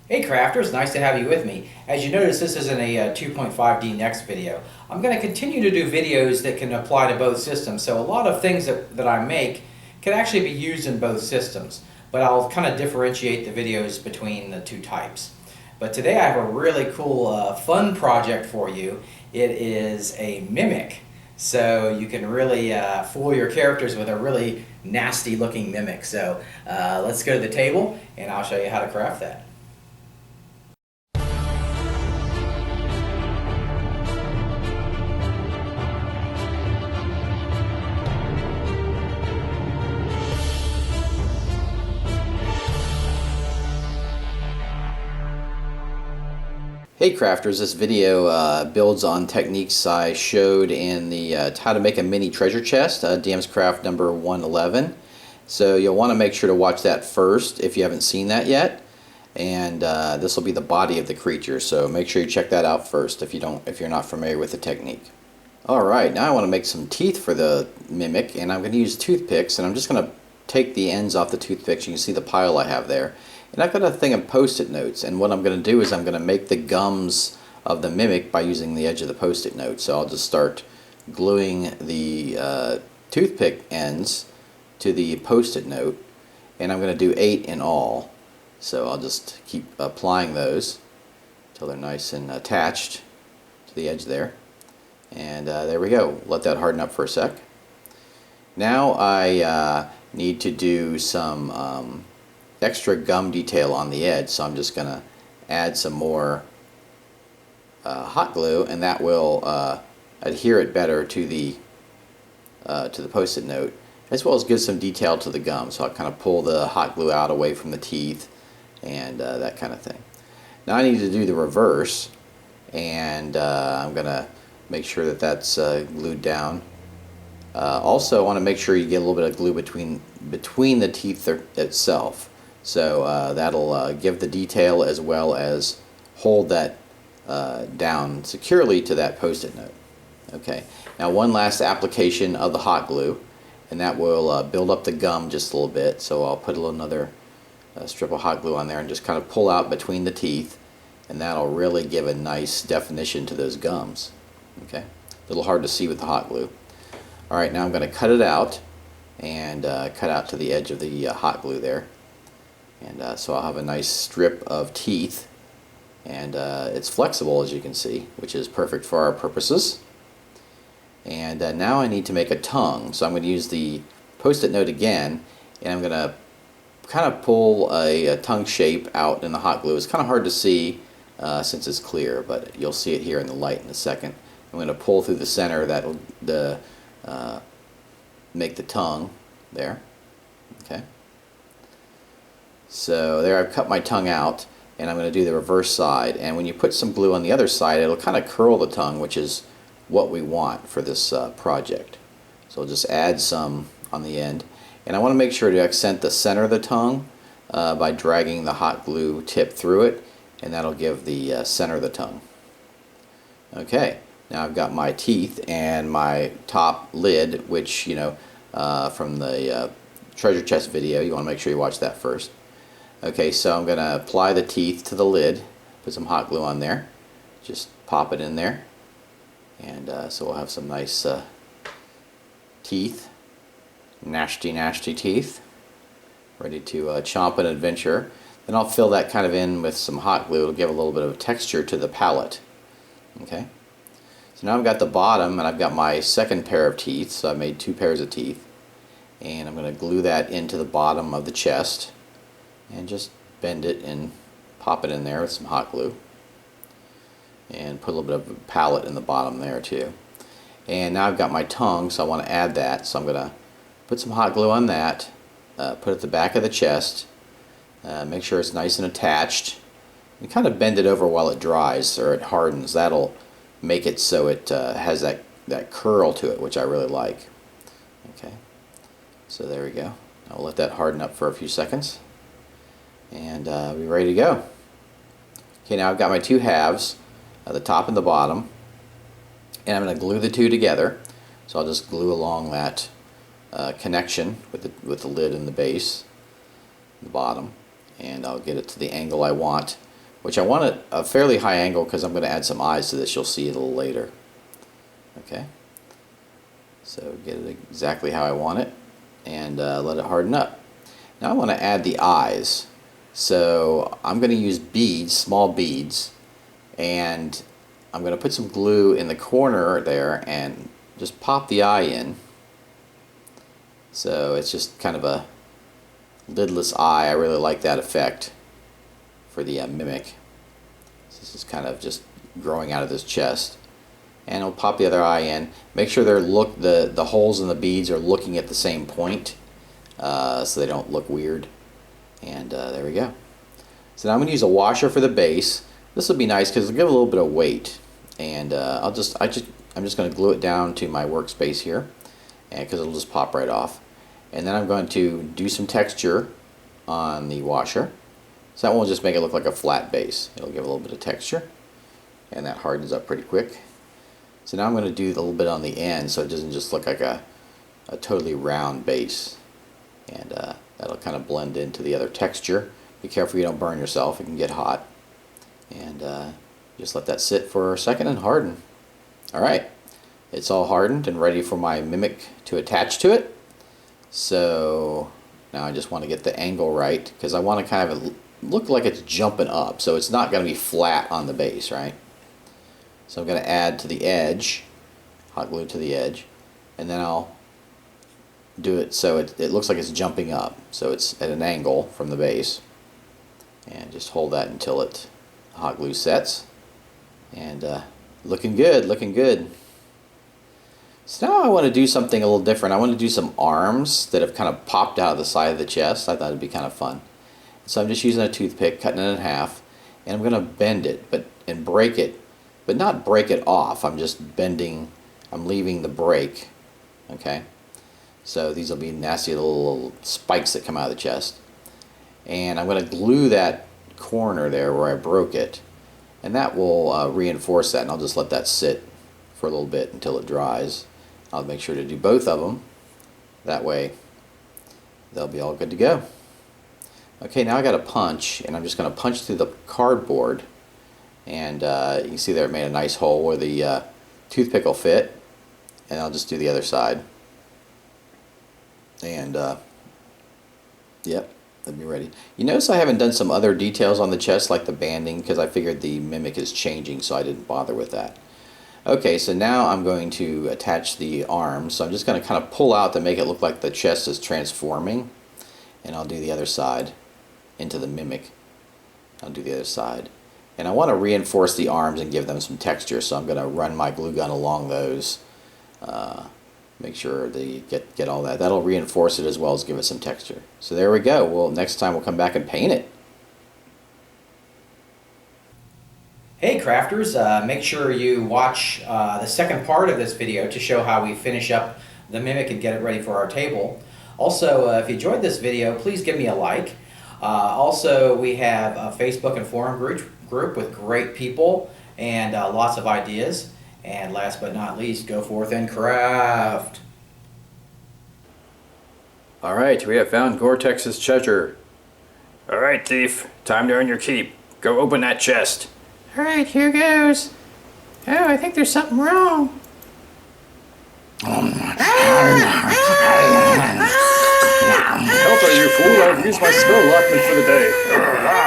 Hey crafters, nice to have you with me. As you notice, this isn't a 2.5D Next video. I'm going to continue to do videos that can apply to both systems, so a lot of things that I make can actually be used in both systems, but I'll kind of differentiate the videos between the two types. But today I have a really cool fun project for you. It is a mimic, so you can really fool your characters with a really nasty looking mimic. So let's go to the table and I'll show you how to craft that. Hey crafters, this video builds on techniques I showed in the how to make a mini treasure chest, DM's Craft number 111. So you'll want to make sure to watch that first if you haven't seen that yet. And this will be the body of the creature, so make sure you check that out first if you're not familiar with the technique. Alright, now I want to make some teeth for the mimic, and I'm going to use toothpicks, and I'm just going to take the ends off the toothpicks. You can see the pile I have there. And I've got a thing of post-it notes, and what I'm going to do is I'm going to make the gums of the mimic by using the edge of the post-it note. So I'll just start gluing the toothpick ends to the post-it note, and I'm going to do 8 in all. So I'll just keep applying those until they're nice and attached to the edge there. And there we go. Let that harden up for a sec. Now I need to do some extra gum detail on the edge, so I'm just going to add some more hot glue, and that will adhere it better to the post-it note, as well as give some detail to the gum. So I'll kind of pull the hot glue out away from the teeth and that kind of thing. Now I need to do the reverse, and I'm going to make sure that that's glued down. Also, I want to make sure you get a little bit of glue between the teeth itself. So that'll give the detail as well as hold that down securely to that post-it note. Okay, now one last application of the hot glue, and that will build up the gum just a little bit. So I'll put another strip of hot glue on there and just kind of pull out between the teeth, and that'll really give a nice definition to those gums. Okay, a little hard to see with the hot glue. Alright, now I'm going to cut it out and cut out to the edge of the hot glue there. And so I'll have a nice strip of teeth, and it's flexible, as you can see, which is perfect for our purposes. And now I need to make a tongue, so I'm going to use the post-it note again, and I'm going to kind of pull a tongue shape out in the hot glue. It's kind of hard to see since it's clear, but you'll see it here in the light in a second. I'm going to pull through the center. That'll make the tongue there. Okay. So there, I've cut my tongue out, and I'm going to do the reverse side. And when you put some glue on the other side, it'll kind of curl the tongue, which is what we want for this project. So I'll just add some on the end. And I want to make sure to accent the center of the tongue by dragging the hot glue tip through it, and that'll give the center of the tongue. Okay, now I've got my teeth and my top lid, which, you know, from the treasure chest video, you want to make sure you watch that first. Okay, so I'm going to apply the teeth to the lid, put some hot glue on there, just pop it in there, and so we'll have some nice teeth, nasty teeth, ready to chomp an adventure. Then I'll fill that kind of in with some hot glue. It'll give a little bit of texture to the palate. Okay, so now I've got the bottom, and I've got my second pair of teeth, so I made 2 pairs of teeth, and I'm going to glue that into the bottom of the chest and just bend it and pop it in there with some hot glue, and put a little bit of a palette in the bottom there too. And now I've got my tongue, so I want to add that, so I'm going to put some hot glue on that, put it at the back of the chest, make sure it's nice and attached, and kind of bend it over while it dries or it hardens. That'll make it so it has that curl to it, which I really like. Okay, so there we go. I'll let that harden up for a few seconds, and be ready to go. Okay, now I've got my 2 halves, the top and the bottom, and I'm going to glue the 2 together. So I'll just glue along that connection with the lid and the base, the bottom, and I'll get it to the angle I want. which I want at a fairly high angle because I'm going to add some eyes to this. You'll see it a little later. Okay, so get it exactly how I want it, and let it harden up. Now I want to add the eyes, so I'm going to use beads, small beads, and I'm going to put some glue in the corner there and just pop the eye in. So it's just kind of a lidless eye. I really like that effect for the mimic. So this is kind of just growing out of this chest. And I'll pop the other eye in. Make sure the holes in the beads are looking at the same point, so they don't look weird. And there we go. So now I'm going to use a washer for the base. This will be nice because it'll give a little bit of weight. And I'm just going to glue it down to my workspace here, and because it'll just pop right off. And then I'm going to do some texture on the washer. So that won't just make it look like a flat base. It'll give a little bit of texture, and that hardens up pretty quick. So now I'm going to do a little bit on the end so it doesn't just look like a totally round base. And that'll kind of blend into the other texture. Be careful you don't burn yourself, it can get hot. And just let that sit for a second and harden. Alright, it's all hardened and ready for my mimic to attach to it. So now I just want to get the angle right because I want to kind of look like it's jumping up, so it's not going to be flat on the base, right? So I'm going to add to the edge, hot glue to the edge, and then I'll do it so it looks like it's jumping up, so it's at an angle from the base. And just hold that until it hot glue sets. And looking good, looking good. So now I want to do something a little different. I want to do some arms that have kind of popped out of the side of the chest. I thought it'd be kind of fun. So I'm just using a toothpick, cutting it in half, and I'm going to bend it and break it, but not break it off. I'm just bending, I'm leaving the break. Okay? So these will be nasty little spikes that come out of the chest. And I'm going to glue that corner there where I broke it, and that will reinforce that, and I'll just let that sit for a little bit until it dries. I'll make sure to do both of them. That way they'll be all good to go. Okay, now I got a punch, and I'm just going to punch through the cardboard, and you can see there it made a nice hole where the toothpick will fit, and I'll just do the other side. And yep, let me ready. You notice I haven't done some other details on the chest like the banding because I figured the mimic is changing, so I didn't bother with that. Okay, so now I'm going to attach the arms. So I'm just going to kind of pull out to make it look like the chest is transforming. And I'll do the other side into the mimic. I'll do the other side. And I want to reinforce the arms and give them some texture, so I'm going to run my glue gun along those. Make sure they get all that. That'll reinforce it as well as give it some texture. So there we go. Well, next time we'll come back and paint it. Hey crafters, make sure you watch the second part of this video to show how we finish up the mimic and get it ready for our table. Also, if you enjoyed this video, please give me a like. Also, we have a Facebook and forum group with great people and lots of ideas. And last but not least, go forth and craft. Alright, we have found Gore-Tex's treasure. Alright, thief, time to earn your keep. Go open that chest. Alright, here goes. Oh, I think there's something wrong. Help us, you fool! I've used my spell allotment for the day.